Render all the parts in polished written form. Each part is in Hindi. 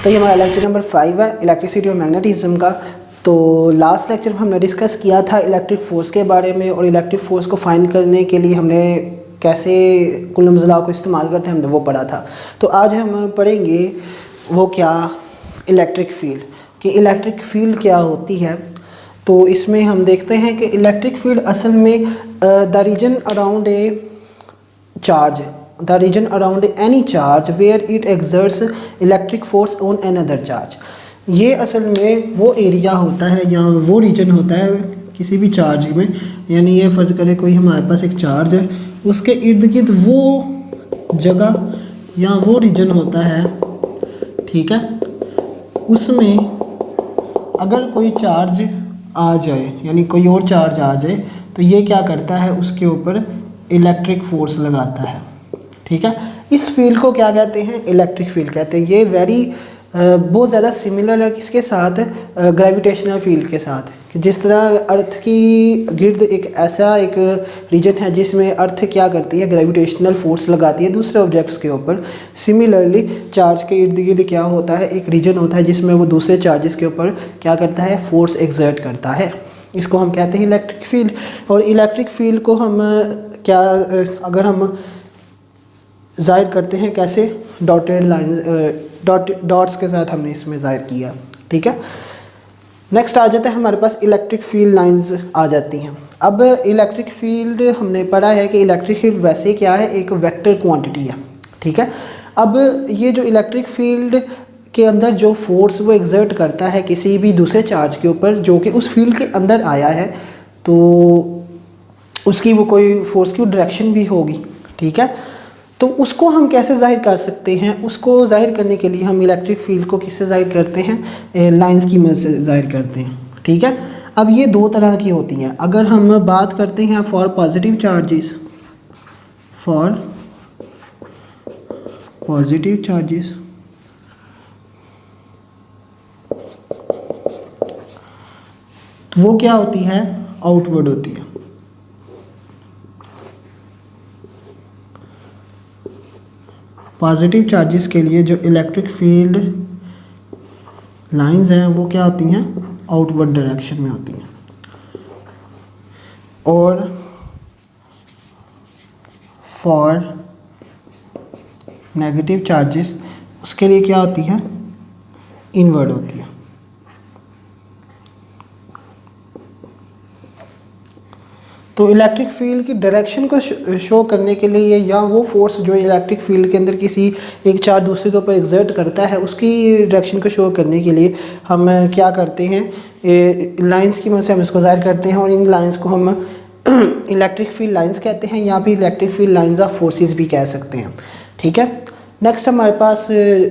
तो ये हमारा लेक्चर नंबर 5 है इलेक्ट्रिसिटी और मैग्नेटिज्म का। तो लास्ट लेक्चर में हमने डिस्कस किया था इलेक्ट्रिक फ़ोर्स के बारे में, और इलेक्ट्रिक फ़ोर्स को फाइंड करने के लिए हमने कैसे कूलम्ब्स लॉ को इस्तेमाल करते हैं हमने वो पढ़ा था। तो आज हम पढ़ेंगे वो क्या, इलेक्ट्रिक फील्ड, कि इलेक्ट्रिक फील्ड क्या होती है। तो इसमें हम देखते हैं कि इलेक्ट्रिक फील्ड असल में the region around a charge, the region around any charge where it exerts electric force on another charge. ये असल में वो एरिया होता है या वो रीजन होता है किसी भी चार्ज में, यानी ये फ़र्ज़ करें कोई हमारे पास एक चार्ज है, उसके इर्द गिर्द वो जगह या वो रीजन होता है, ठीक है। उसमें अगर कोई चार्ज आ जाए, यानी कोई और चार्ज आ जाए, तो ये क्या करता है, उसके ऊपर इलेक्ट्रिक फोर्स लगाता है, ठीक है। इस फील्ड को क्या कहते हैं, इलेक्ट्रिक फील्ड कहते हैं। ये बहुत ज़्यादा सिमिलर है किसके साथ, ग्रेविटेशनल फील्ड के साथ, कि जिस तरह अर्थ की गिर्द एक ऐसा एक रीजन है जिसमें अर्थ क्या करती है, ग्रेविटेशनल फोर्स लगाती है दूसरे ऑब्जेक्ट्स के ऊपर। सिमिलरली चार्ज के इर्द गिर्द क्या होता है, एक रीजन होता है जिसमें वो दूसरे चार्जेस के ऊपर क्या करता है, फोर्स एक्सर्ट करता है। इसको हम कहते हैं इलेक्ट्रिक फील्ड। और इलेक्ट्रिक फील्ड को हम क्या, अगर हम ज़ाहिर करते हैं कैसे, डॉटेड लाइन डॉट्स के साथ हमने इसमें ज़ाहिर किया, ठीक है। नेक्स्ट आ जाता है हमारे पास इलेक्ट्रिक फील्ड लाइंस आ जाती हैं। अब इलेक्ट्रिक फील्ड हमने पढ़ा है कि इलेक्ट्रिक फील्ड वैसे क्या है, एक वेक्टर क्वांटिटी है, ठीक है। अब ये जो इलेक्ट्रिक फील्ड के अंदर जो फोर्स वो एक्सर्ट करता है किसी भी दूसरे चार्ज के ऊपर जो कि उस फील्ड के अंदर आया है, तो उसकी वो कोई फोर्स की डायरेक्शन भी होगी, ठीक है। तो उसको हम कैसे ज़ाहिर कर सकते हैं, उसको ज़ाहिर करने के लिए हम इलेक्ट्रिक फील्ड को किससे ज़ाहिर करते हैं, लाइंस की मदद से ज़ाहिर करते हैं, ठीक है। अब ये दो तरह की होती हैं। अगर हम बात करते हैं for positive charges, for positive charges, तो वो क्या होती है, आउटवर्ड होती है। पॉजिटिव चार्जेस के लिए जो इलेक्ट्रिक फील्ड लाइंस हैं वो क्या होती हैं, आउटवर्ड डायरेक्शन में होती हैं। और फॉर नेगेटिव चार्जेस उसके लिए क्या होती है, इनवर्ड होती है। तो इलेक्ट्रिक फील्ड की डायरेक्शन को शो करने के लिए, या वो फोर्स जो इलेक्ट्रिक फील्ड के अंदर किसी एक चार्ज दूसरे के ऊपर एक्सर्ट करता है उसकी डायरेक्शन को शो करने के लिए हम क्या करते हैं, लाइंस की मदद से हम इसको ज़ाहिर करते हैं। और इन लाइंस को हम इलेक्ट्रिक फील्ड लाइंस कहते हैं, या फिर electric field lines of forces भी कह सकते हैं, ठीक है। नेक्स्ट हमारे पास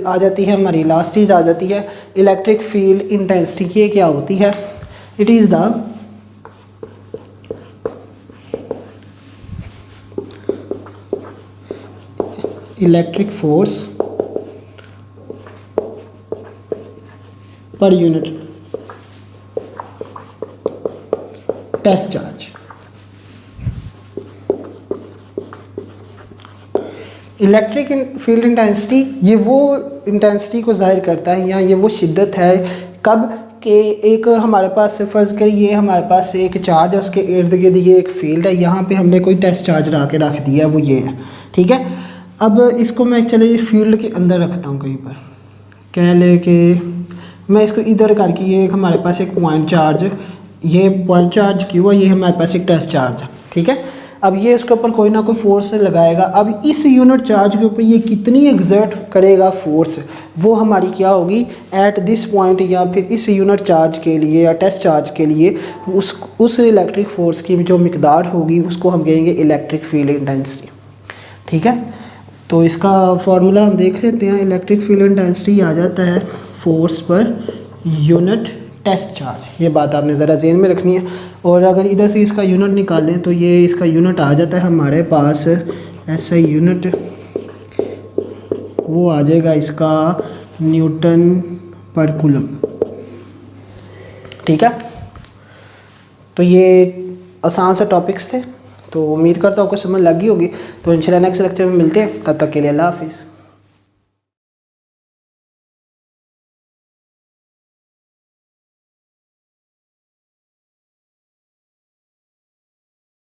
आ जाती है, हमारी लास्ट चीज़ आ जाती है इलेक्ट्रिक फील्ड इंटेंसिटी। ये क्या होती है, it is the electric force per unit test charge. Electric field intensity ये वो इंटेंसिटी को जाहिर करता है, या ये वो शिद्दत है कब के एक हमारे पास फ़र्ज़ करिए हमारे पास एक चार्ज है, उसके इर्द गिर्द ये एक फील्ड है, यहाँ पे हमने कोई टेस्ट चार्ज ला के रख दिया है, वो ये है, ठीक है। अब इसको मैं चलिए फील्ड के अंदर रखता हूँ, कहीं पर कह ले कि मैं इसको इधर करके, ये एक हमारे पास एक पॉइंट चार्ज, ये पॉइंट चार्ज क्यों है, ये हमारे पास एक टेस्ट चार्ज है, ठीक है। अब ये इसके ऊपर कोई ना कोई फोर्स लगाएगा। अब इस यूनिट चार्ज के ऊपर ये कितनी एक्सर्ट करेगा फोर्स, वो हमारी क्या होगी एट दिस पॉइंट, या फिर इस यूनिट चार्ज के लिए या टेस्ट चार्ज के लिए उस इलेक्ट्रिक फोर्स की जो मिकदार होगी उसको हम कहेंगे इलेक्ट्रिक फील्ड इंटेंसिटी, ठीक है। तो इसका फार्मूला हम देख लेते हैं। इलेक्ट्रिक फील्ड इंटेंसिटी आ जाता है force per unit test charge. ये बात आपने ज़रा ज़हन में रखनी है। और अगर इधर से इसका यूनिट निकालें तो ये इसका यूनिट आ जाता है हमारे पास, ऐसा यूनिट वो आ जाएगा इसका न्यूटन पर कूलम, ठीक है। तो ये आसान से टॉपिक्स थे, तो उम्मीद करता हूँ आपको समझ लगी होगी। तो इंशाल्लाह नेक्स्ट लेक्चर में मिलते हैं, तब तक के लिए अल्लाह हाफिज़।